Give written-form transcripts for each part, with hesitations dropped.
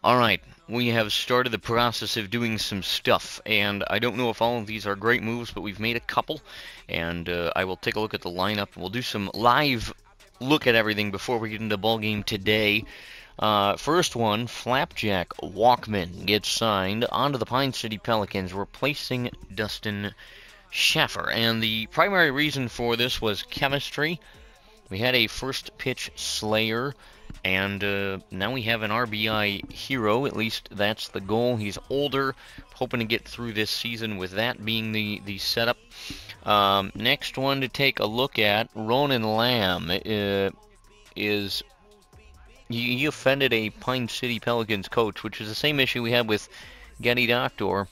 Alright, we have started the process of doing some stuff, and I don't know if all of these are great moves, but we've made a couple, and I will take a look at the lineup. We'll do some live look at everything before we get into the ball game today. First one, Flapjack Walkman gets signed onto the Pine City Pelicans, replacing Dustin Schaffer, and the primary reason for this was chemistry. We had a first pitch slayer, and now we have an RBI hero. At least that's the goal. He's older, hoping to get through this season with that being the setup. Next one to take a look at, Ronan Lamb is he offended a Pine City Pelicans coach, which is the same issue we had with Getty Doctor,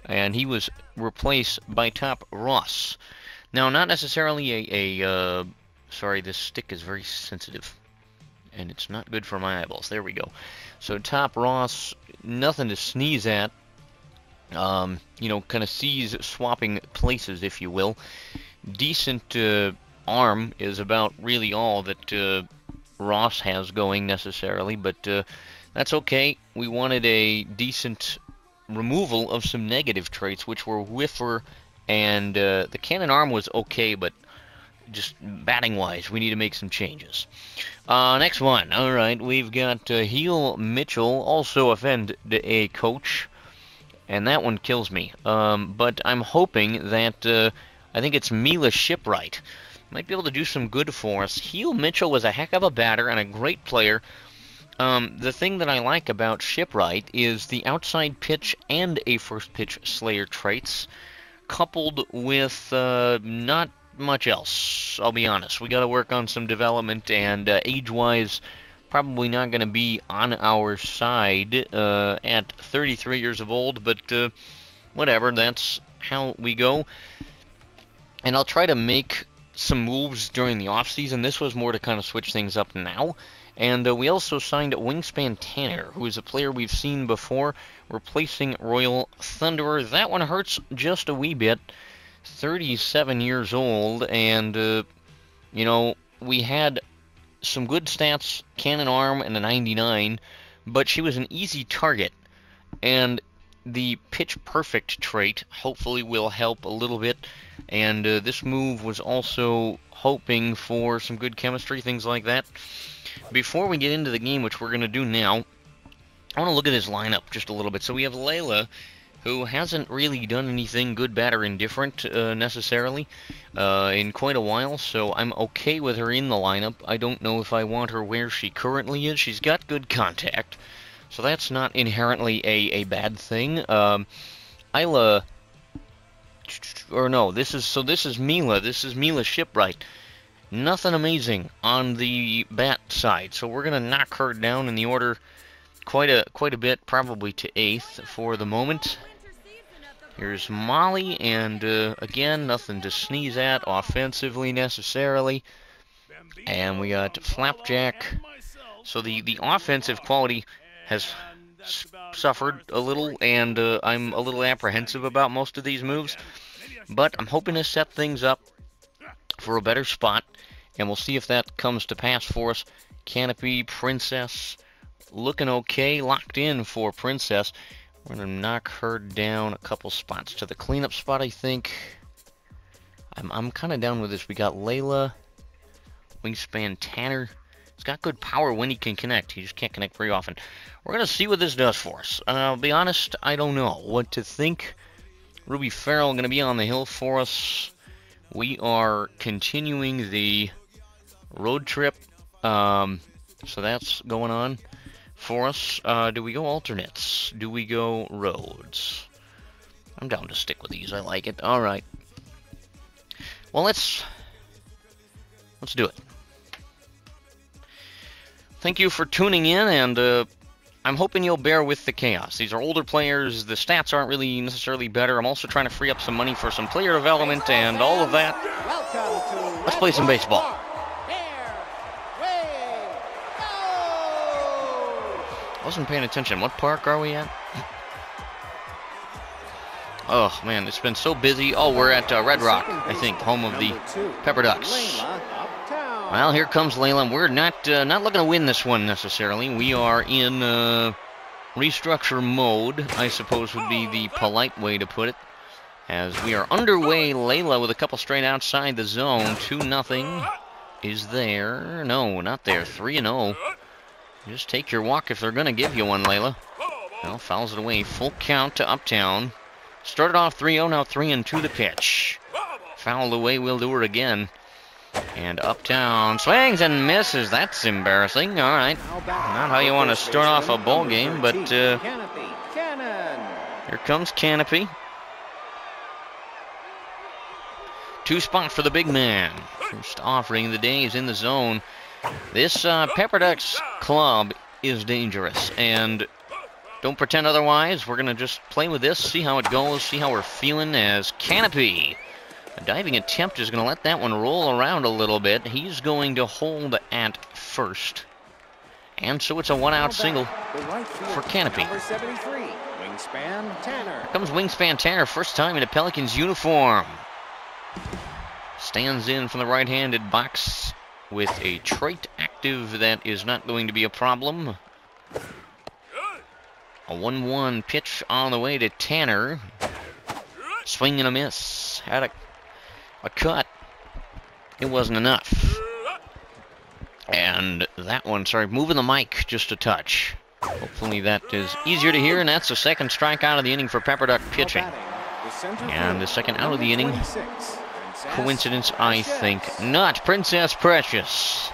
and he was replaced by Top Ross. Now, not necessarily sorry, this stick is very sensitive, and it's not good for my eyeballs. There we go. So Top Ross, nothing to sneeze at. You know, kind of sees swapping places, if you will. Decent arm is about really all that Ross has going necessarily, but that's okay. We wanted a decent removal of some negative traits, which were whiffer, and the cannon arm was okay, but just batting-wise, we need to make some changes. Next one. All right, we've got Heel Mitchell, also offended a coach, and that one kills me. But I'm hoping that, I think it's Mila Shipwright, might be able to do some good for us. Heel Mitchell was a heck of a batter and a great player. The thing that I like about Shipwright is the outside pitch and a first pitch slayer traits, coupled with not much else. I'll be honest. We got to work on some development, and age-wise, probably not going to be on our side at 33 years of old, but whatever, that's how we go. And I'll try to make some moves during the off-season. This was more to kind of switch things up now. And we also signed Wingspan Tanner, who is a player we've seen before, replacing Royal Thunderer. That one hurts just a wee bit. 37 years old, and, you know, we had some good stats, cannon arm and a 99, but she was an easy target, and the pitch perfect trait hopefully will help a little bit, and this move was also hoping for some good chemistry, things like that. Before we get into the game, which we're going to do now, I want to look at his lineup just a little bit. So we have Layla, who hasn't really done anything good, bad, or indifferent necessarily in quite a while, so I'm okay with her in the lineup. I don't know if I want her where she currently is. She's got good contact, so that's not inherently a bad thing. Isla, or no, this is Mila. This is Mila Shipwright. Nothing amazing on the bat side, so we're gonna knock her down in the order quite a bit, probably to 8th for the moment. Here's Molly, and again, nothing to sneeze at offensively necessarily. And we got Flapjack. So the offensive quality has suffered a little, and I'm a little apprehensive about most of these moves. But I'm hoping to set things up for a better spot, and we'll see if that comes to pass for us. Canopy, Princess, looking okay, locked in for Princess. We're going to knock her down a couple spots to the cleanup spot, I think. I'm kind of down with this. We got Layla, Wingspan Tanner. He's got good power when he can connect. He just can't connect very often. We're going to see what this does for us. I'll be honest, I don't know what to think. Ruby Farrell going to be on the hill for us. We are continuing the road trip. So that's going on for us. Do we go alternates? Do we go roads? I'm down to stick with these. I like it. All right. Well, let's do it. Thank you for tuning in, and I'm hoping you'll bear with the chaos. These are older players. The stats aren't really necessarily better. I'm also trying to free up some money for some player development and all of that. Let's play some baseball. Wasn't paying attention. What park are we at? Oh, man, it's been so busy. Oh, we're at Red Rock, I think, home of the Pepper Ducks. Well, here comes Layla. We're not looking to win this one necessarily. We are in restructure mode, I suppose would be the polite way to put it. As we are underway, Layla with a couple straight outside the zone. 2-0 is there. No, not there. 3-0. Just take your walk if they're going to give you one, Layla. Well, fouls it away. Full count to Uptown. Started off 3-0, now 3-2 the pitch. Fouled away, we'll do it again. And Uptown swings and misses. That's embarrassing. All right. Not how you want to start off a ball game, but here comes Canopy. 2 spot for the big man. First offering of the day is in the zone. This Pepper Ducks club is dangerous, and don't pretend otherwise. We're going to just play with this, see how it goes, see how we're feeling as Canopy. A diving attempt is going to let that one roll around a little bit. He's going to hold at first. And so it's a 1-out single for Canopy. Here comes Wingspan Tanner, first time in a Pelicans uniform. Stands in from the right-handed box with a trait active that is not going to be a problem. A 1-1 pitch on the way to Tanner. Swing and a miss. Had a cut. It wasn't enough. And that one, sorry, moving the mic just a touch. Hopefully that is easier to hear, and that's the second strikeout of the inning for Pepper Duck pitching. And the second out of the inning. Coincidence, I think not. Princess Precious.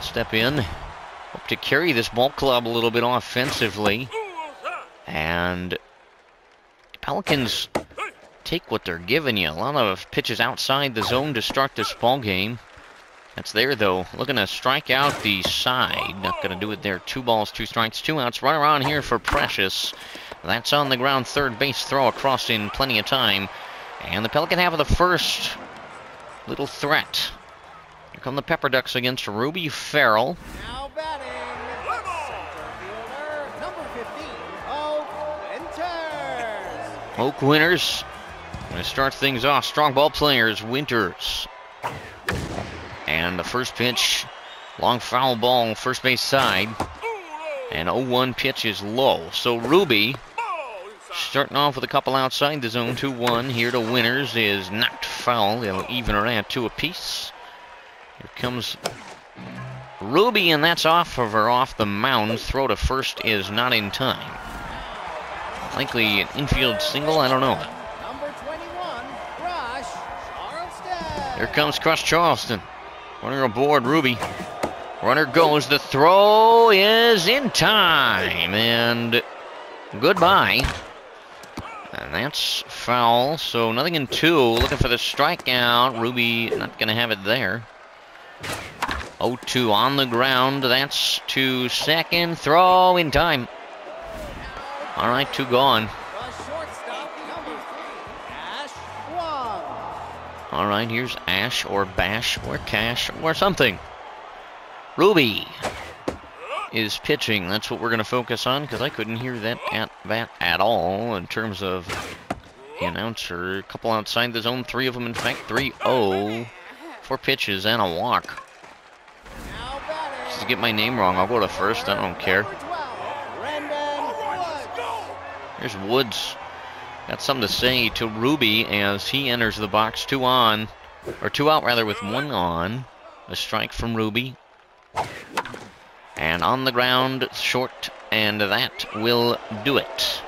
Step in. Hope to carry this ball club a little bit offensively. And Pelicans take what they're giving you. A lot of pitches outside the zone to start this ball game. That's there, though. Looking to strike out the side. Not going to do it there. 2 balls, 2 strikes, 2 outs. Runner on here for Precious. That's on the ground. Third base throw across in plenty of time. And the Pelican half of the first. Little threat. Here come the Pepper Ducks against Ruby Farrell. Now batting, center fielder, number 15, Oak Winters. Oak Winters. Going to start things off. Strong ball players, Winters. And the first pitch, long foul ball, first base side. And 0-1 pitch is low. So Ruby, starting off with a couple outside the zone. 2-1 here to Winters is knocked foul. They'll even her at 2 apiece. Here comes Ruby, and that's off of her off the mound. Throw to first is not in time. Likely an infield single, I don't know. Number 21, Crush Charleston. Here comes Crush Charleston. Runner aboard, Ruby. Runner goes. The throw is in time. And goodbye. And that's foul. So nothing in 2. Looking for the strikeout. Ruby not going to have it there. 0-2 on the ground. That's to second. Throw in time. All right, 2 gone. The shortstop, number 3, Ash Wong. All right, here's Ash or Bash or Cash or something. Ruby is pitching. That's what we're going to focus on, because I couldn't hear that at all in terms of the announcer. A couple outside the zone, 3 of them, in fact, 3-0. 4 pitches and a walk. Now batting, Just to get my name wrong, I'll go to first. I don't care. number 12, Brendan Woods. There's Woods. Got something to say to Ruby as he enters the box. 2 on, or 2 out rather, with 1 on. A strike from Ruby. And on the ground, short, and that will do it.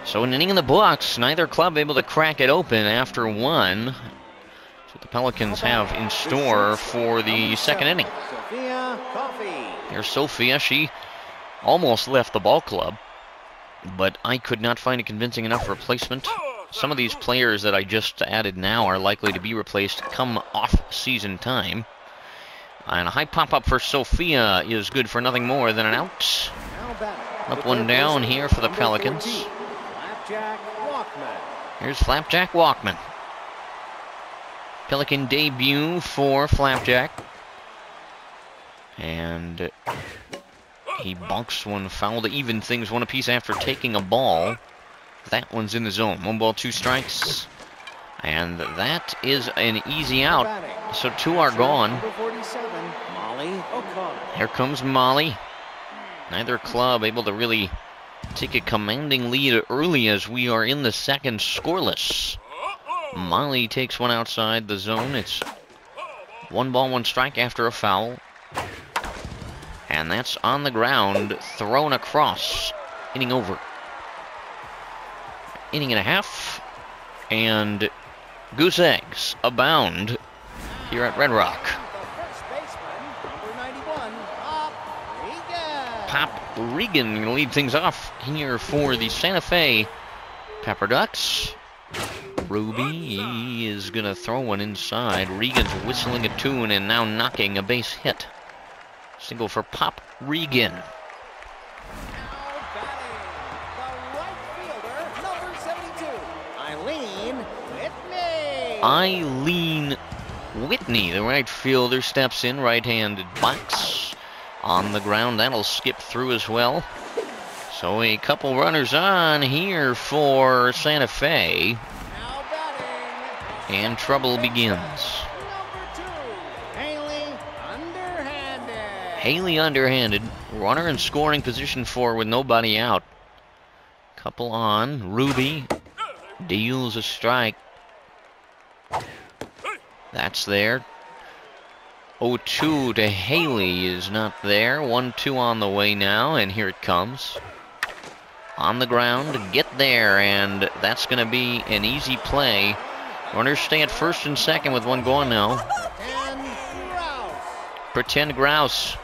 So an inning in the books. Neither club able to crack it open after 1. That's what the Pelicans have in store for the second inning. Sophia Coffey. Here's Sophia. She almost left the ball club, but I could not find a convincing enough replacement. Some of these players that I just added now are likely to be replaced come off-season time. And a high pop-up for Sophia is good for nothing more than an out. Now batting, Up 1 down here for the number Pelicans. 14, Flapjack Walkman. Here's Flapjack Walkman. Pelican debut for Flapjack. And he bunks one foul to even things 1 apiece after taking a ball. That one's in the zone. 1 ball, 2 strikes. And that is an easy out. So 2 are gone. Here comes Molly. Neither club able to really take a commanding lead early as we are in the second scoreless. Molly takes one outside the zone. It's 1 ball, 1 strike after a foul. And that's on the ground, thrown across. Inning over. Inning and a half. And goose eggs abound here at Red Rock. Pop Regan going to lead things off here for the Santa Fe Pepper Ducks. Ruby is going to throw one inside. Regan's whistling a tune and now knocking a base hit. Single for Pop Regan. Eileen Whitney, the right fielder, steps in, right-handed box. On the ground, that'll skip through as well. So a couple runners on here for Santa Fe. And trouble begins. Haley underhanded. Runner in scoring position 4 with nobody out. Couple on. Ruby deals a strike. That's there. 0-2 to Haley is not there. 1-2 on the way now, and here it comes. On the ground, get there, and that's going to be an easy play. Runners stay at first and second with 1 gone now. Pretend Grouse.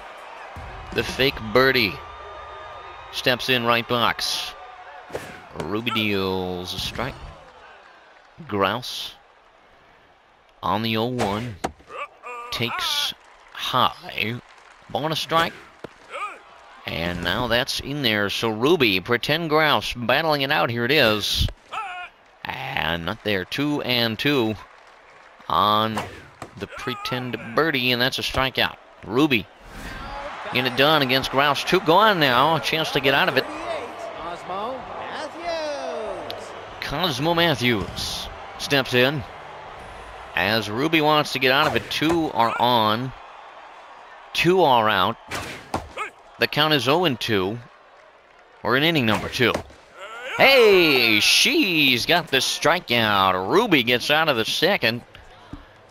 The fake birdie. Steps in right box. Ruby deals a strike. Grouse on the 0-1. Takes high. Ball and a strike. And now that's in there. So Ruby, Pretend Grouse, battling it out. Here it is. And not there. 2-2 on the Pretend Birdie, and that's a strikeout. Ruby getting it done against Grouse. 2 gone now. A chance to get out of it. Cosmo Matthews steps in. As Ruby wants to get out of it, 2 are on. 2 are out. The count is 0-2. We're in inning number 2. Hey, she's got the strikeout. Ruby gets out of the second.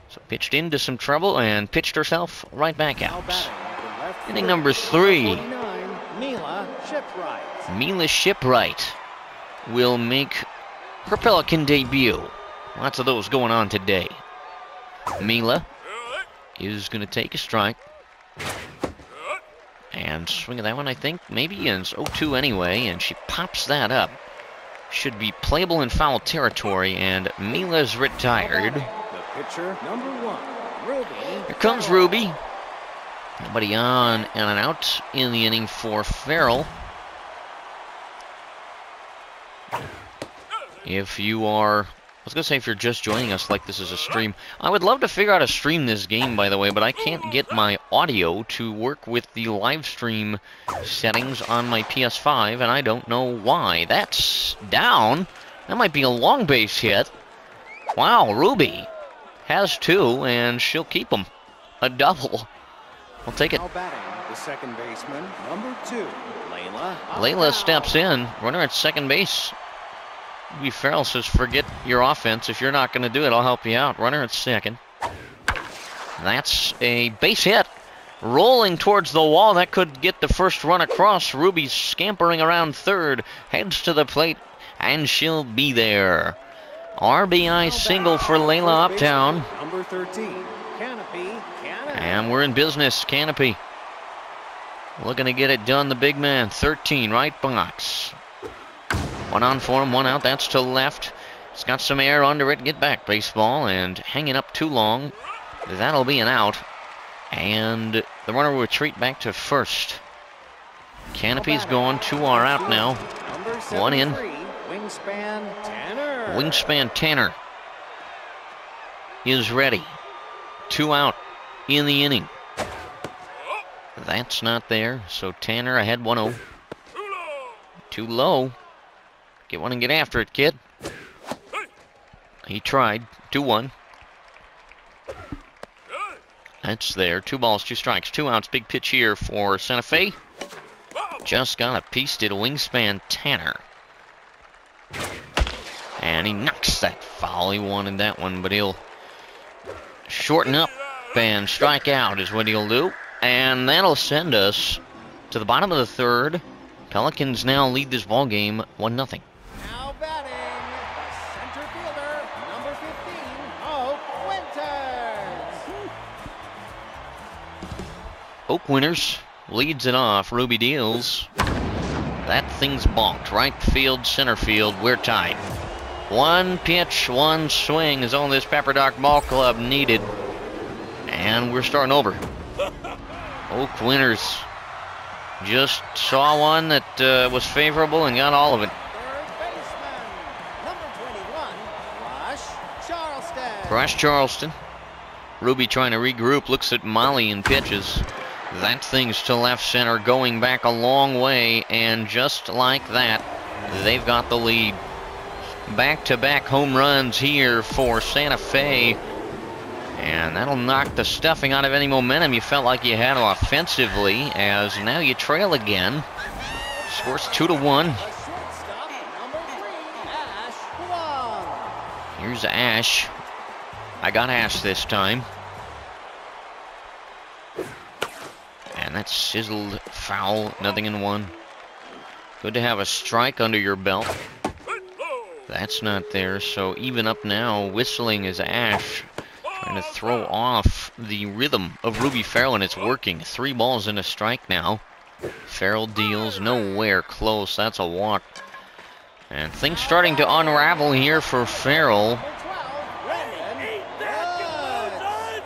So pitched into some trouble and pitched herself right back out. Inning number 3. Mila Shipwright will make her Pelican debut. Lots of those going on today. Mila is going to take a strike. And swing at that one, I think. Maybe ends 0-2 anyway, and she pops that up. Should be playable in foul territory, and Mila's retired. The pitcher, number 1, Ruby. Here comes Ruby. Nobody on and an out in the inning for Farrell. If you are, I was going to say if you're just joining us like this is a stream, I would love to figure out how to stream this game, by the way, but I can't get my audio to work with the live stream settings on my PS5, and I don't know why. That's down. That might be a long base hit. Wow, Ruby has 2, and she'll keep them. A double. I'll take it. Now batting, the second baseman, number 2, Layla. Layla steps in. Runner at second base. Maybe Farrell says, forget your offense. If you're not going to do it, I'll help you out. Runner at second. That's a base hit. Rolling towards the wall. That could get the first run across. Ruby's scampering around third. Heads to the plate, and she'll be there. RBI single for Layla Uptown. Number 13, Canopy. And we're in business. Canopy looking to get it done. The big man, 13, right box. 1 on for him, 1 out. That's to left. It's got some air under it. Get back, baseball. And hanging up too long. That'll be an out. And the runner will retreat back to first. Canopy's gone. 2 are out now. 1 in. Wingspan Tanner. Wingspan Tanner is ready. 2 out in the inning. That's not there. So Tanner ahead 1-0. Too low. Get one and get after it, kid. He tried. 2-1. That's there. 2 balls, 2 strikes, 2 outs. Big pitch here for Santa Fe. Just got a piece to the wingspan Tanner. And he knocks that foul. He wanted that one, but he'll shorten up and strike out is what he'll do. And that'll send us to the bottom of the 3rd. Pelicans now lead this ball game 1-0. Now batting, the center fielder, number 15, Oak Winters. Oak Winters leads it off. Ruby deals. That thing's bonked. Right field, center field. We're tied. 1 pitch, 1 swing is all this Pepperdine Ball Club needed. And we're starting over. Oak Winters just saw one that was favorable and got all of it. Third baseman, number 21, Rush Charleston. Rush Charleston. Ruby trying to regroup, looks at Molly and pitches. That thing's to left center, going back a long way, and just like that, they've got the lead. Back-to-back home runs here for Santa Fe, and that'll knock the stuffing out of any momentum you felt like you had offensively, as now you trail again. Scores 2-1. The shortstop, number 3, Ash Huang. Here's Ash. I got Ash this time. And that's sizzled foul, 0-1. Good to have a strike under your belt. That's not there, so even up now. Whistling is Ash, trying to throw off the rhythm of Ruby Farrell, and it's working. 3 balls and a strike now. Farrell deals, nowhere close. That's a walk. And things starting to unravel here for Farrell. Number 12, Brendan Woods.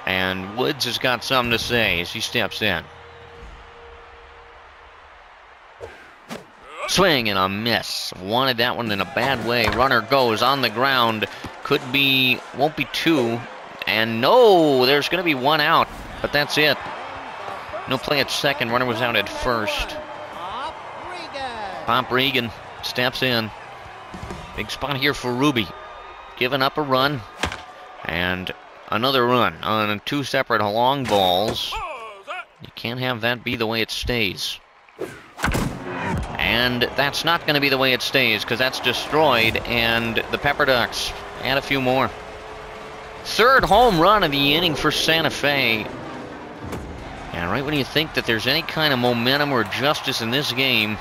And Woods has got something to say as he steps in. Swing and a miss. Wanted that one in a bad way. Runner goes on the ground. Could be, won't be 2. And no, there's going to be 1 out. But that's it. No play at second. Runner was out at first. Pop Regan steps in. Big spot here for Ruby. Giving up a run. And another run on 2 separate long balls. You can't have that be the way it stays. And that's not going to be the way it stays, because that's destroyed, and the Pepper Ducks add a few more. 3rd home run of the inning for Santa Fe. And right when you think that there's any kind of momentum or justice in this game,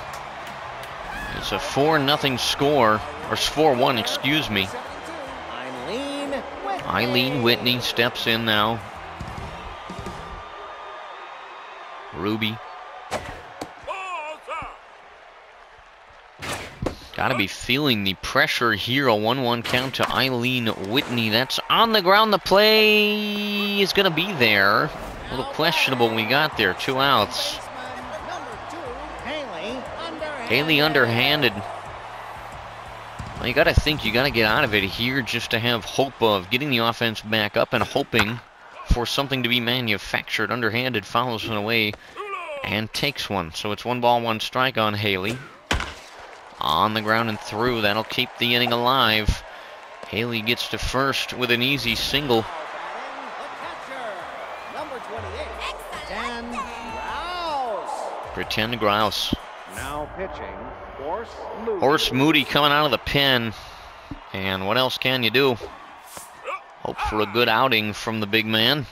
it's a 4-0 score, or 4-1, excuse me. Eileen Whitney steps in now. Ruby. Got to be feeling the pressure here. A 1-1 count to Eileen Whitney. That's on the ground. The play is going to be there. A little questionable when we got there. 2 outs. Haley underhanded. Well, you got to think you got to get out of it here just to have hope of getting the offense back up and hoping for something to be manufactured. Underhanded follows one away and takes one. So it's 1 ball, 1 strike on Haley. On the ground and through. That'll keep the inning alive. Haley gets to first with an easy single. Pretend Grouse. Now pitching, Horse Moody coming out of the pen. And what else can you do? Hope for a good outing from the big man.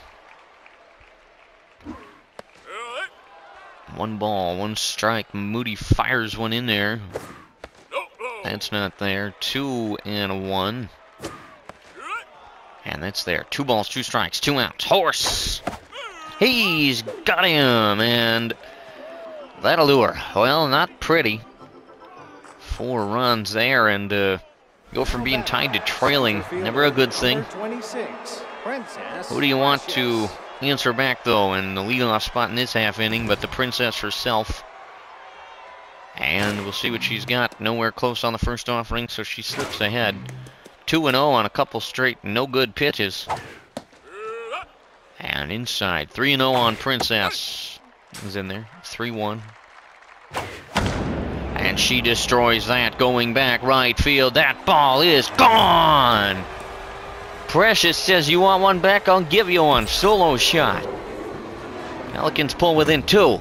1 ball, 1 strike. Moody fires one in there. That's not there. 2-1. And that's there. 2 balls, 2 strikes, 2 outs. Horse! He's got him! And that'll do her. Well, not pretty. 4 runs there, and go from being tied to trailing. Never a good thing. Who do you want to answer back, though, in the leadoff spot in this half inning but the Princess herself? And we'll see what she's got. Nowhere close on the first offering, so she slips ahead. 2-0 on a couple straight no good pitches. And inside, 3-0 on Princess. Is in there. 3-1. And And she destroys that, going back right field. That ball is gone. Precious says, you want one back? I'll give you one. Solo shot. Pelicans pull within 2.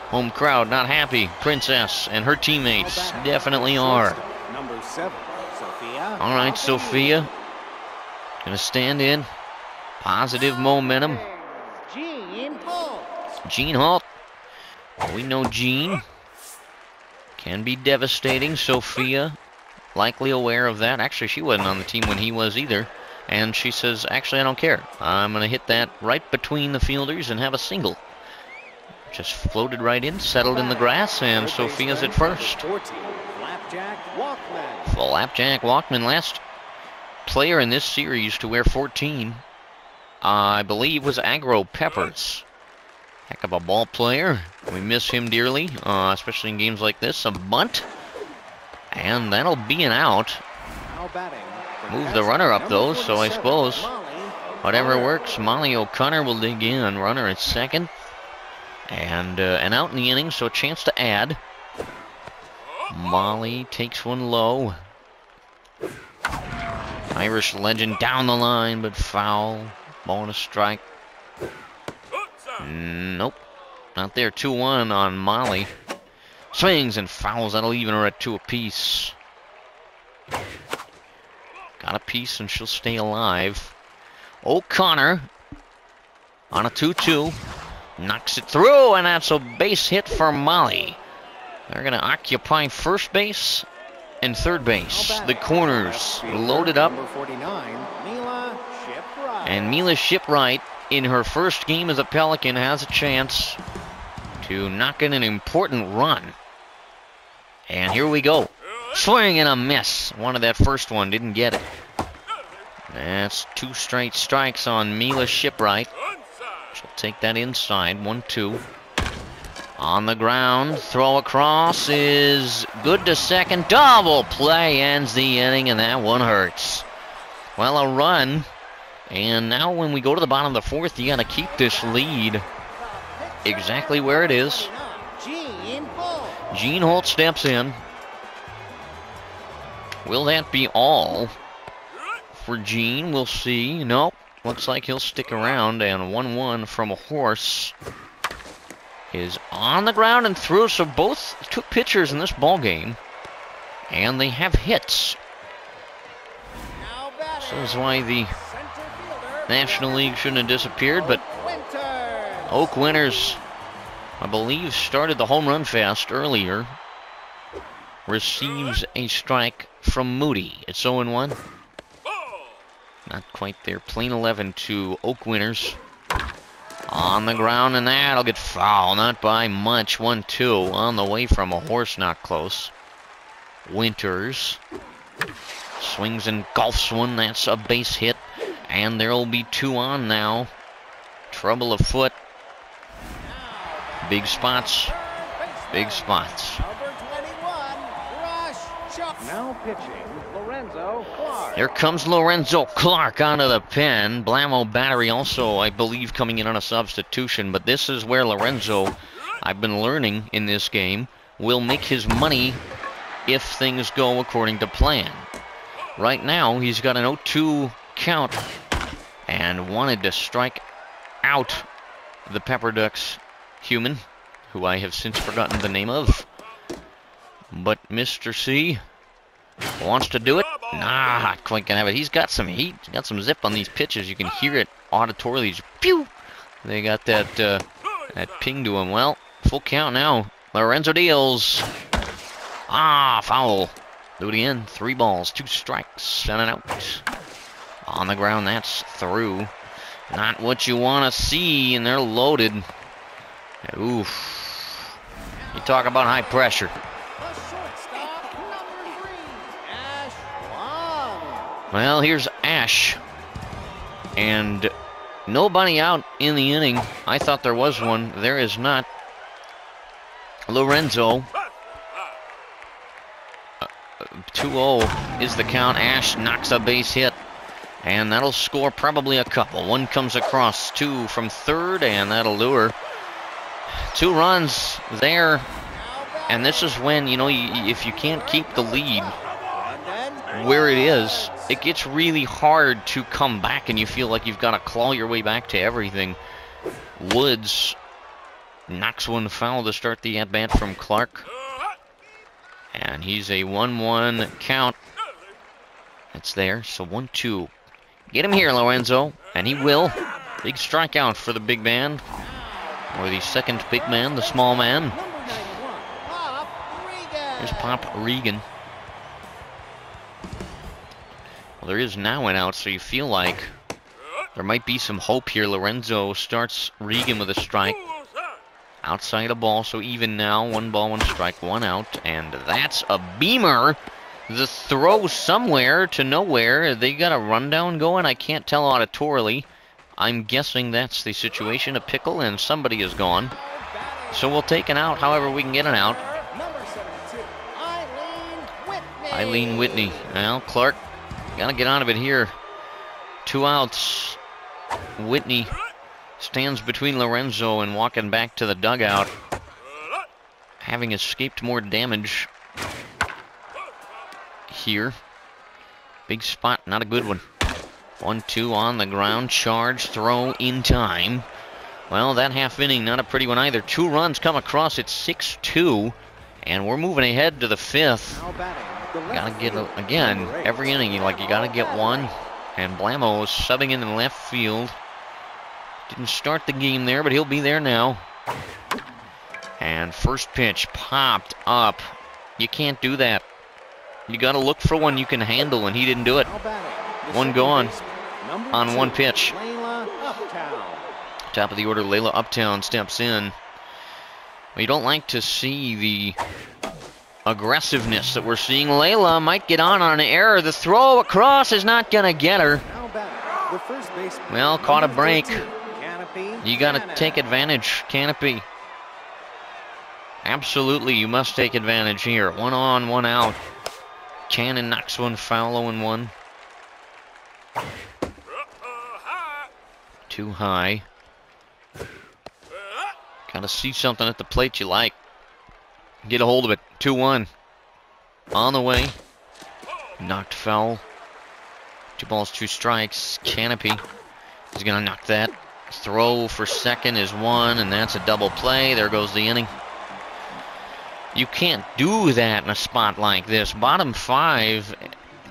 Home crowd not happy. Princess and her teammates definitely are. Number 7, Sophia. All right, Sophia. Gonna stand in. Positive momentum. Jean Holt. Jean Holt. We know Jean can be devastating. Sophia, likely aware of that. Actually, she wasn't on the team when he was either. And she says, actually, I don't care. I'm going to hit that right between the fielders and have a single. Just floated right in, settled in the grass, and Sophia's at first. 14, Flapjack Walkman. Flapjack Walkman, last player in this series to wear 14, I believe, was Agro Peppers. Heck of a ball player. We miss him dearly, especially in games like this. A bunt, and that'll be an out. Now batting. Move the runner up, though, so I suppose whatever works. Molly O'Connor will dig in. Runner at second. And an out in the inning, so a chance to add. Molly takes one low. Irish legend down the line, but foul. Ball and a strike. Nope. Not there. 2-1 on Molly. Swings and fouls. That'll even her at 2 apiece. Got a piece and she'll stay alive. O'Connor on a 2-2. Knocks it through, and that's a base hit for Molly. They're going to occupy first base and third base. The corners loaded up. And Mila Shipwright, in her first game as a Pelican, has a chance to knock in an important run. And here we go. Swing and a miss. Wanted that first one, didn't get it. That's 2 straight strikes on Mila Shipwright. She'll take that inside. 1-2. On the ground. Throw across is good to second. Double play ends the inning, and that one hurts. Well, a run. And now when we go to the bottom of the 4th, you got to keep this lead exactly where it is. Jean Holt steps in. Will that be all for Jean? We'll see. Nope. Looks like he'll stick around, and 1-1 from a horse is on the ground and through. So both 2 pitchers in this ball game, and they have hits. So that's why the National League shouldn't have disappeared, but Oak Winters, I believe, started the home run fast earlier. Receives a strike from Moody. It's 0-1. Not quite there. Plain 11 to Oak Winters. On the ground, and that'll get foul. Not by much. 1-2 on the way from a horse, not close. Winters swings and golfs one. That's a base hit. And there'll be 2 on now. Trouble afoot. Big spots. Big spots. Now pitching, Lorenzo Clark. Here comes Lorenzo Clark onto the pen. Blamo Battery also, I believe, coming in on a substitution. But this is where Lorenzo, I've been learning in this game, will make his money if things go according to plan. Right now, he's got an 0-2 count and wanted to strike out the Pepper Ducks human, who I have since forgotten the name of. But Mr. C wants to do it. Nah, not quite gonna have it. He's got some heat. He's got some zip on these pitches. You can hear it auditorily. Just pew! They got that that ping to him. Well, full count now. Lorenzo deals. Foul. Do it again. 3 balls, 2 strikes, and an out. On the ground, that's through. Not what you want to see, and they're loaded. Oof. You talk about high pressure. Well, here's Ash. And nobody out in the inning. I thought there was one. There is not. Lorenzo. 2-0 is the count. Ash knocks a base hit. And that'll score probably a couple. 1 comes across, 2 from third, and that'll lure 2 runs there. And this is when, you know, if you can't keep the lead where it is, it gets really hard to come back, and you feel like you've got to claw your way back to everything. Woods knocks one foul to start the at-bat from Clark. And he's a 1-1 count. It's there, so 1-2. Get him here, Lorenzo, and he will. Big strikeout for the big man. Or the second big man, the small man. Here's Pop Regan. Well, there is now an out, so you feel like there might be some hope here. Lorenzo starts Regan with a strike. Outside a ball, so even now. 1 ball, 1 strike, 1 out. And that's a beamer. The throw somewhere to nowhere. They got a rundown going. I can't tell auditorily. I'm guessing that's the situation. A pickle and somebody is gone. So we'll take an out however we can get an out. Eileen Whitney. Well, Clark gotta get out of it here. 2 outs. Whitney stands between Lorenzo and walking back to the dugout, having escaped more damage here. Big spot, not a good one. 1-2 on the ground, charge, throw in time. Well, that half inning, not a pretty one either. 2 runs come across, it's 6-2, and we're moving ahead to the 5th. Gotta get, again, every inning, you gotta get 1. And Blamo is subbing in the left field. Didn't start the game there, but he'll be there now. And first pitch popped up. You can't do that. You got to look for one you can handle, and he didn't do it. 1 gone on 1 pitch. Top of the order, Layla Uptown steps in. Well, you don't like to see the aggressiveness that we're seeing. Layla might get on an error. The throw across is not going to get her. Well, caught a break. You got to take advantage, Canopy. Absolutely, you must take advantage here. 1 on, 1 out. Cannon knocks one foul, 0-1. Too high. Got to see something at the plate you like. Get a hold of it. 2-1. On the way. Knocked foul. 2 balls, 2 strikes. Canopy is going to knock that. Throw for second is 1, and that's a double play. There goes the inning. You can't do that in a spot like this. Bottom 5,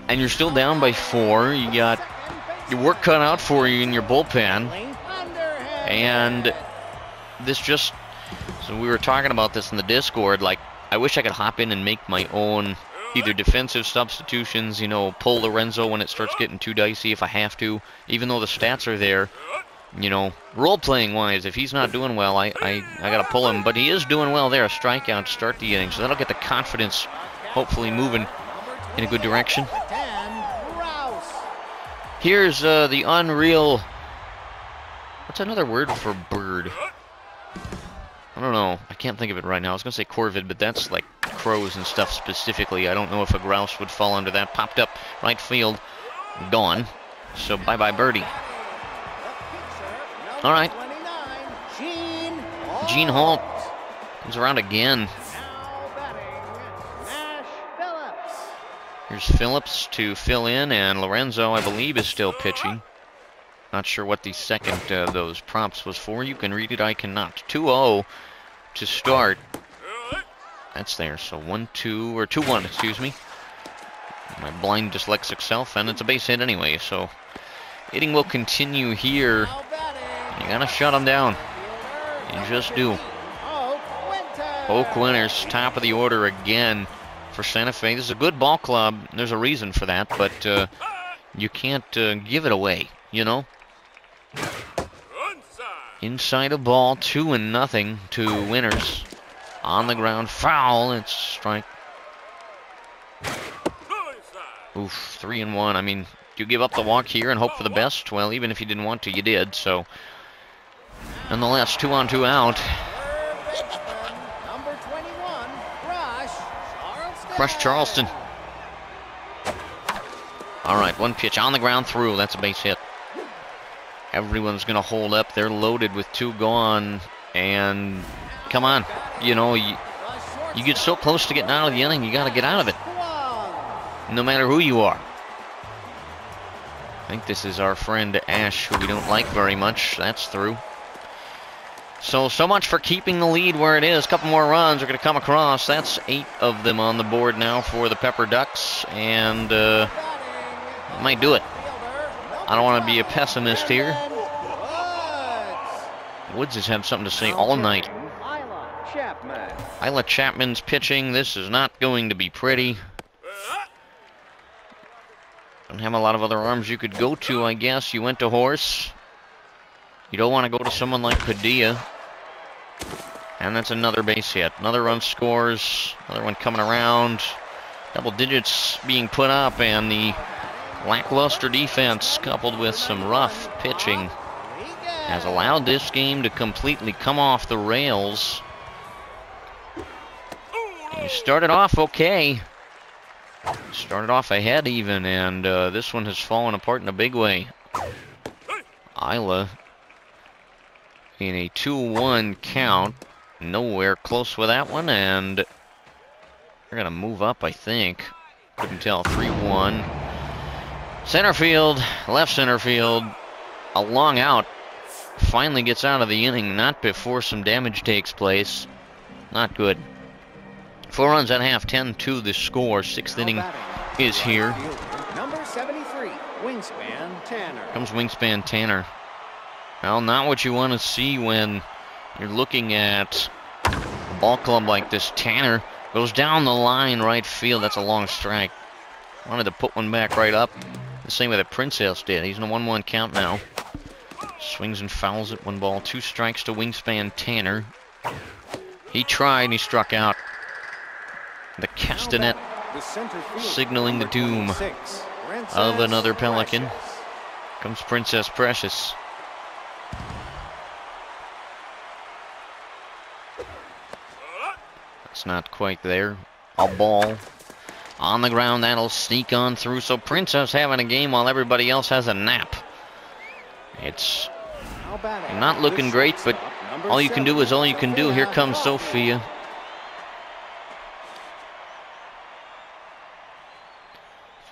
and you're still down by 4. You got your work cut out for you in your bullpen. And this just... So we were talking about this in the Discord. Like, I wish I could hop in and make my own either defensive substitutions, you know, pull Lorenzo when it starts getting too dicey if I have to. Even though the stats are there. You know, role-playing wise, if he's not doing well, I got to pull him. But he is doing well there, a strikeout to start the inning. So that'll get the confidence hopefully moving in a good direction. Here's the unreal... What's another word for bird? I don't know. I can't think of it right now. I was going to say corvid, but that's like crows and stuff specifically. I don't know if a grouse would fall under that. Popped up right field. Gone. So bye-bye birdie. All right. Gene Holt comes around again. Here's Phillips to fill in, and Lorenzo, I believe, is still pitching. Not sure what the second of those prompts was for. You can read it, I cannot. 2-0 to start. That's there, so 1-2, or 2-1, excuse me. My blind dyslexic self, and it's a base hit anyway, so hitting will continue here. You gotta shut them down. You just do. Oak Winters, top of the order again for Santa Fe. This is a good ball club. There's a reason for that, but you can't give it away, you know? Inside a ball, 2-0 to Winters. On the ground, foul. It's strike. Oof, 3-1. I mean, you give up the walk here and hope for the best? Well, even if you didn't want to, you did, so... Nonetheless, 2 on, 2 out. Crush Charleston. All right, 1 pitch on the ground through. That's a base hit. Everyone's going to hold up. They're loaded with 2 gone. And Come on. You know, you get so close to getting out of the inning, you got to get out of it. No matter who you are. I think this is our friend Ash, who we don't like very much. That's through. So much for keeping the lead where it is. A couple more runs are going to come across. That's 8 of them on the board now for the Pepper Ducks. And might do it. I don't want to be a pessimist here. Woods has had something to say all night. Isla Chapman's pitching. This is not going to be pretty. Don't have a lot of other arms you could go to, I guess. You went to horse. You don't want to go to someone like Padilla. And that's another base hit. Another run scores. Another one coming around. Double digits being put up, and the lackluster defense coupled with some rough pitching has allowed this game to completely come off the rails. You started off okay. Started off ahead even, and this one has fallen apart in a big way. Isla in a 2-1 count. Nowhere close with that one, and they're going to move up, I think. Couldn't tell. 3-1. Center field, left center field, a long out. Finally gets out of the inning, not before some damage takes place. Not good. 4 runs at half, 10-2 the score. 6th inning is here. Number 73, Wingspan Tanner. Comes Wingspan Tanner. Well, not what you want to see when you're looking at a ball club like this. Tanner goes down the line right field. That's a long strike. Wanted to put one back right up. The same way that Princess did. He's in a 1-1 count now. Swings and fouls it. 1 ball, 2 strikes to Wingspan Tanner. He tried and he struck out. The castanet signaling the doom of another Pelican. Comes Princess Precious. That's not quite there. A ball on the ground. That'll sneak on through. So Princess having a game while everybody else has a nap. It's not looking great, but all you can do is all you can do. Here comes Sophia.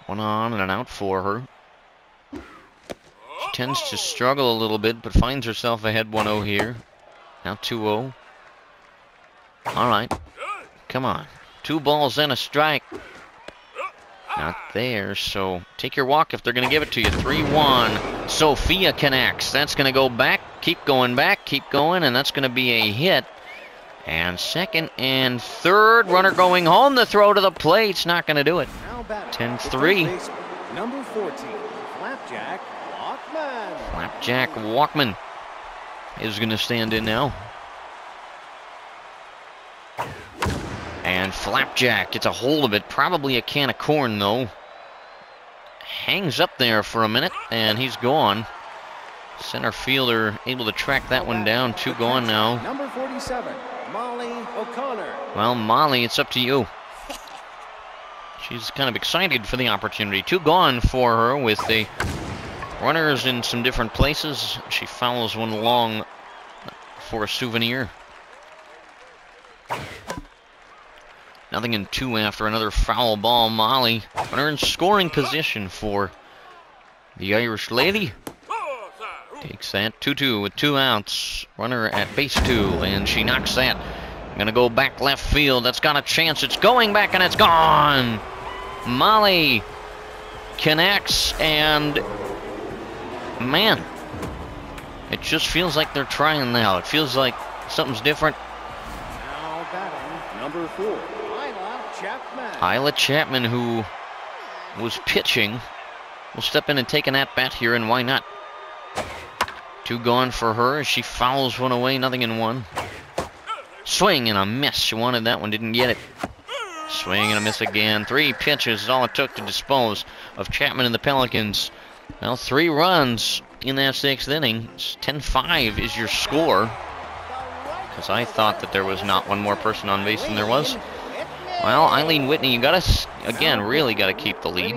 One on and an out for her. She tends to struggle a little bit, but finds herself ahead 1-0 here. Now 2-0. All right. Come on. 2 balls and a strike. Not there, so take your walk if they're going to give it to you. 3-1. Sophia connects. That's going to go back. Keep going back. Keep going, and that's going to be a hit. And 2nd and 3rd. Runner going home. The throw to the plate's not going to do it. 10-3. Number 14, Flapjack Walkman. Flapjack Walkman is going to stand in now. And Flapjack gets a hold of it. Probably a can of corn, though. Hangs up there for a minute, and he's gone. Center fielder able to track that one down. 2 gone now. Number 47, Molly O'Connor. Well, Molly, it's up to you. She's kind of excited for the opportunity. 2 gone for her with the runners in some different places. She fouls one along for a souvenir. Nothing in 2 after another foul ball. Molly, runner in scoring position for the Irish lady. Takes that 2-2 with 2 outs. Runner at base 2, and she knocks that. Gonna go back left field. That's got a chance. It's going back, and it's gone. Molly connects, and man, it just feels like they're trying now. It feels like something's different. Now batting, number 4, Isla Chapman. Isla Chapman, who was pitching, will step in and take an at-bat here, and why not? 2 gone for her as she fouls one away. Nothing in 1. Swing and a miss. She wanted that one, didn't get it. Swing and a miss again. 3 pitches is all it took to dispose of Chapman and the Pelicans. Well, 3 runs in that 6th inning. 10-5 is your score. Because I thought that there was not one more person on base than there was. Well, Eileen Whitney, you gotta, again, really gotta keep the lead.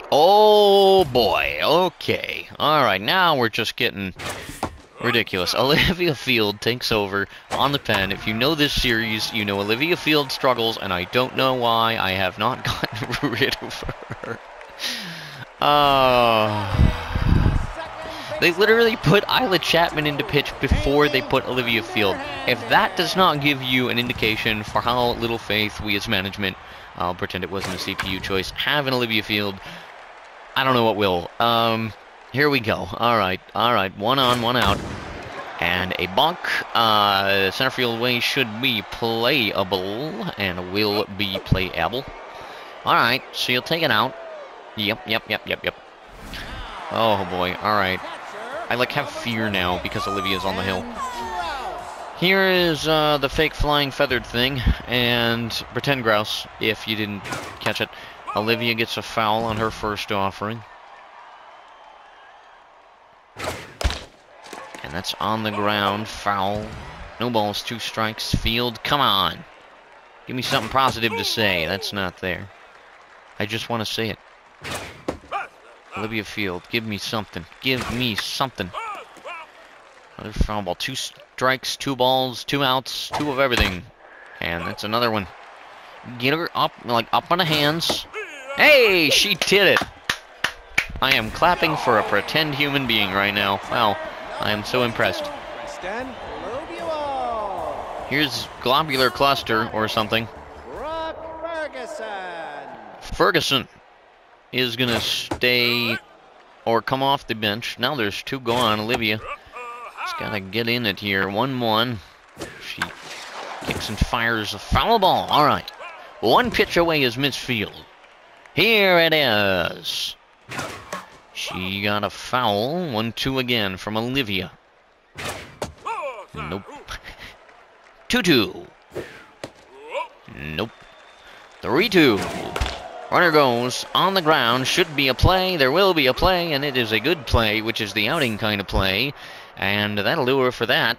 Oh boy, okay. Alright, now we're just getting Ridiculous. Olivia Field takes over on the pen. If you know this series, you know Olivia Field struggles, and I don't know why I have not gotten rid of her. They literally put Isla Chapman into pitch before they put Olivia Field. If that does not give you an indication for how little faith we as management, I'll pretend it wasn't a CPU choice, have in Olivia Field, I don't know what will. Here we go. Alright. One on, one out. And a bonk. Center field way should be playable. And will be playable. Alright, so you'll take it out. Yep. Oh boy, alright. I have fear now because Olivia's on the hill. Here is the fake flying feathered thing. And pretend grouse, if you didn't catch it. Olivia gets a foul on her first offering. And that's on the ground. Foul. No balls, 2 strikes. Field, come on. Give me something positive to say. That's not there. I just want to say it. Olivia Field, give me something. Give me something. Another foul ball. 2 strikes, 2 balls, 2 outs, 2 of everything. And that's another one. Get her up, up on the hands. Hey, she did it. I am clapping for a pretend human being right now. Wow, I am so impressed. Here's globular cluster or something. Ferguson is gonna stay or come off the bench. Now there's 2 gone. Olivia has gotta get in it here. 1-1. She kicks and fires a foul ball. All right, 1 pitch away is Miss Field. Here it is. She got a foul. 1-2 again from Olivia. Nope. 2-2. Nope. 3-2. Runner goes on the ground. Should be a play. There will be a play, and it is a good play, which is the outing kind of play. And that'll do her for that.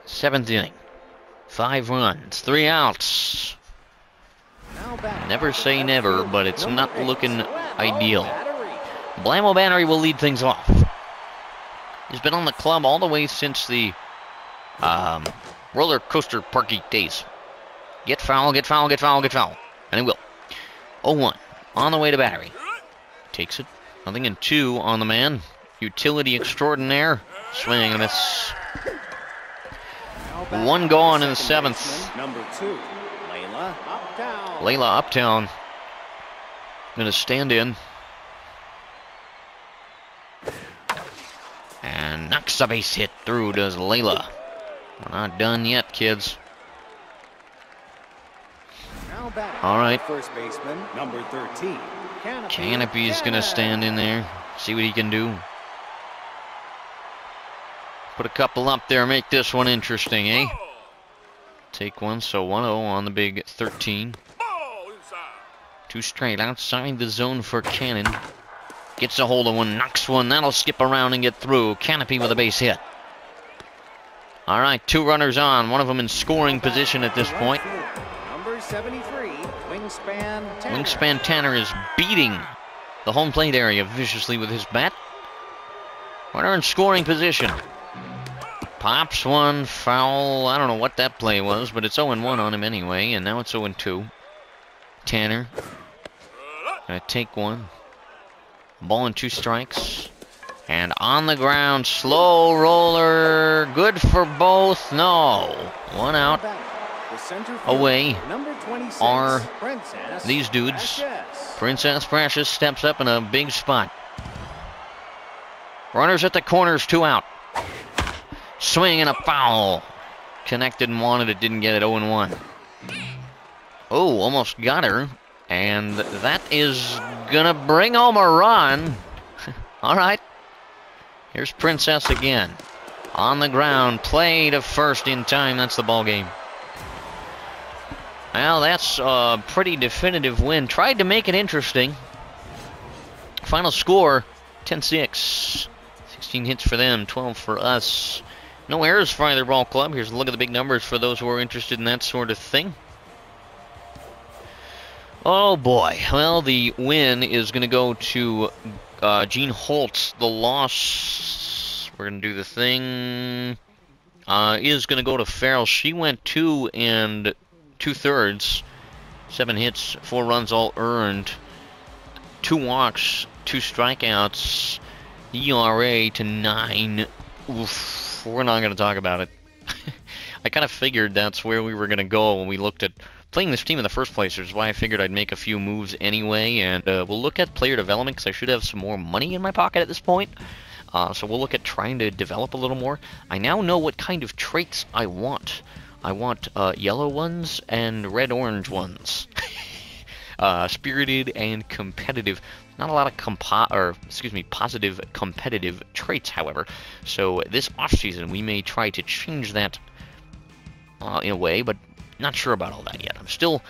7th inning. 5 runs. 3 outs. Never say never, but it's not looking ideal. Blammo Battery will lead things off. He's been on the club all the way since the roller coaster parky days. Get foul. And he will. 0-1 on the way to Battery. Takes it. Nothing in 2 on the man. Utility extraordinaire. Swing and a miss. 1 gone in the 7th. Number 2, Layla Uptown. Layla Uptown. Gonna stand in. And knocks a base hit through, does Layla. We're not done yet, kids. All right. First baseman, number 13. Canopy's gonna stand in there. See what he can do. Put a couple up there, make this one interesting, eh? Take one, so 1-0 on the big 13. 2 straight outside the zone for Cannon. Gets a hold of one, knocks one. That'll skip around and get through. Canopy with a base hit. All right, 2 runners on. One of them in scoring position at this point. Number 73, Wingspan Tanner. Wingspan Tanner is beating the home plate area viciously with his bat. Runner in scoring position. Pops one, foul. I don't know what that play was, but it's 0-1 on him anyway, and now it's 0-2. Tanner gonna take one. Ball and 2 strikes. And on the ground, slow roller. Good for both. No. 1 out. Away are these dudes. Princess Precious steps up in a big spot. Runners at the corners, 2 out. Swing and a foul. Connected and wanted it, didn't get it. 0-1. Oh, almost got her. And that is gonna bring home a run. All right. Here's Princess again. On the ground. Play to first in time. That's the ball game. Well, that's a pretty definitive win. Tried to make it interesting. Final score, 10-6. 16 hits for them, 12 for us. No errors for either ball club. Here's a look at the big numbers for those who are interested in that sort of thing. Oh boy. Well, the win is going to go to Gene Holtz. The loss We're going to do the thing. Is going to go to Farrell. She went 2 2/3. 7 hits, 4 runs all earned. 2 walks, 2 strikeouts. ERA to 9. Oof, we're not going to talk about it. I kind of figured that's where we were going to go when we looked at playing this team in the first place, which is why I figured I'd make a few moves anyway, and we'll look at player development because I should have some more money in my pocket at this point. So we'll look at trying to develop a little more. I now know what kind of traits I want. I want yellow ones and red-orange ones. Spirited and competitive. Not a lot of positive competitive traits, however. So this off-season, we may try to change that in a way, but not sure about all that yet. I'm still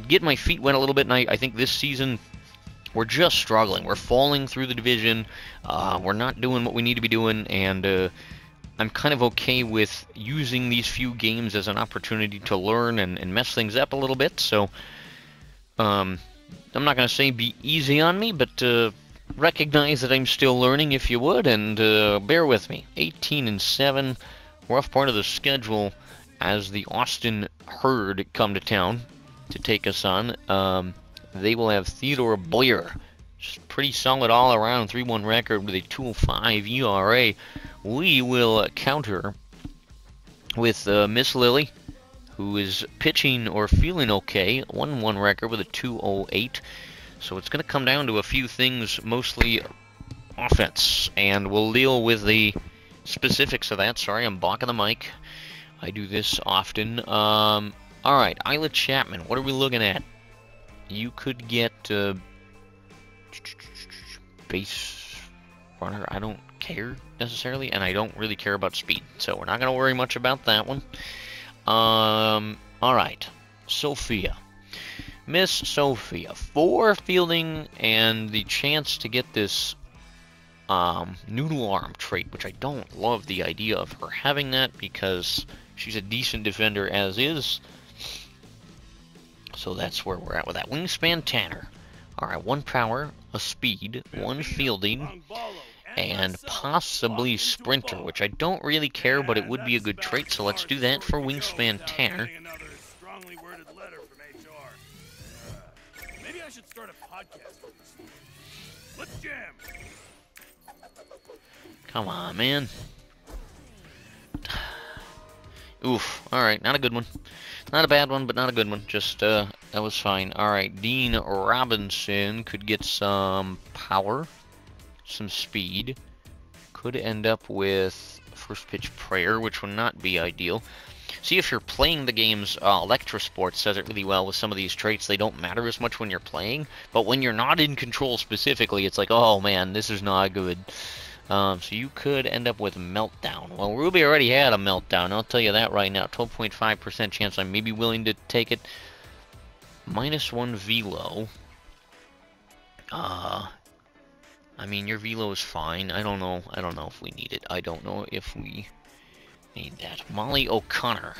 getting my feet wet a little bit, and I think this season we're just struggling. We're falling through the division. We're not doing what we need to be doing, and I'm kind of okay with using these few games as an opportunity to learn and mess things up a little bit. So I'm not going to say be easy on me, but recognize that I'm still learning, if you would, and bear with me. 18-7, rough part of the schedule as the Austin Herd come to town to take us on. They will have Theodore Boyer, just pretty solid all around, 3-1 record with a 2.05 ERA. We will counter with Miss Lily, who is pitching or feeling okay, 1-1 record with a 2.08. So it's going to come down to a few things, mostly offense, and we'll deal with the specifics of that. Sorry, I'm blocking the mic. I do this often. All right, Isla Chapman, what are we looking at? You could get base runner. I don't care necessarily, and I don't really care about speed, so we're not going to worry much about that one. All right, Sophia. Miss Sophia, 4 fielding and the chance to get this noodle arm trait, which I don't love the idea of her having that because she's a decent defender as is. So that's where we're at with that. Wingspan Tanner. All right, 1 power, a speed, 1 fielding, and possibly sprinter, which I don't really care, but it would be a good trait. So let's do that for Wingspan Tanner. Maybe I should start a podcast with this. Let's jam. Come on, man. Oof. All right, not a good one. Not a bad one, but not a good one. Just, that was fine. All right, Dean Robinson could get some power, some speed. Could end up with first pitch prayer, which would not be ideal. See, if you're playing the games, Electra Sports says it really well with some of these traits. They don't matter as much when you're playing, but when you're not in control specifically, it's like, oh man, this is not good. So you could end up with Meltdown. Well, Ruby already had a Meltdown, I'll tell you that right now. 12.5% chance I'm maybe willing to take it. -1 velo. I mean, your velo is fine. I don't know if we need it. I don't know if we need that. Molly O'Connor.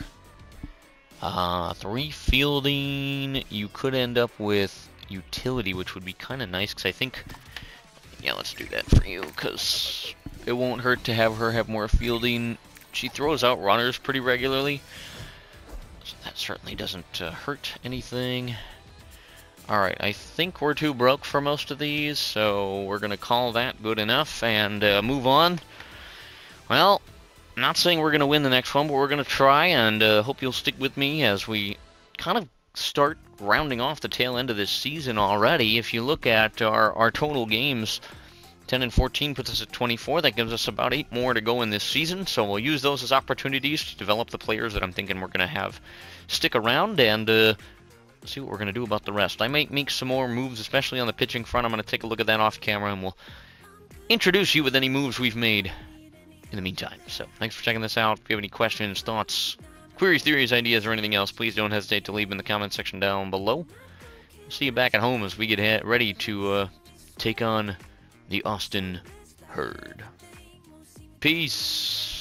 3 fielding. You could end up with utility, which would be kind of nice, because I think... Yeah, let's do that for you, because it won't hurt to have her have more fielding. She throws out runners pretty regularly, so that certainly doesn't hurt anything. Alright, I think we're too broke for most of these, so we're going to call that good enough and move on. Well, I'm not saying we're going to win the next one, but we're going to try, and hope you'll stick with me as we kind of start rounding off the tail end of this season already. If you look at our total games, 10-14 puts us at 24. That gives us about 8 more to go in this season, so we'll use those as opportunities to develop the players that I'm thinking we're going to have stick around, and see what we're going to do about the rest. I might make some more moves, especially on the pitching front. I'm going to take a look at that off camera, and we'll introduce you with any moves we've made in the meantime. So thanks for checking this out. If you have any questions, thoughts, queries, theories, ideas, or anything else, please don't hesitate to leave them in the comment section down below. We'll see you back at home as we get ready to take on the Austin Herd. Peace.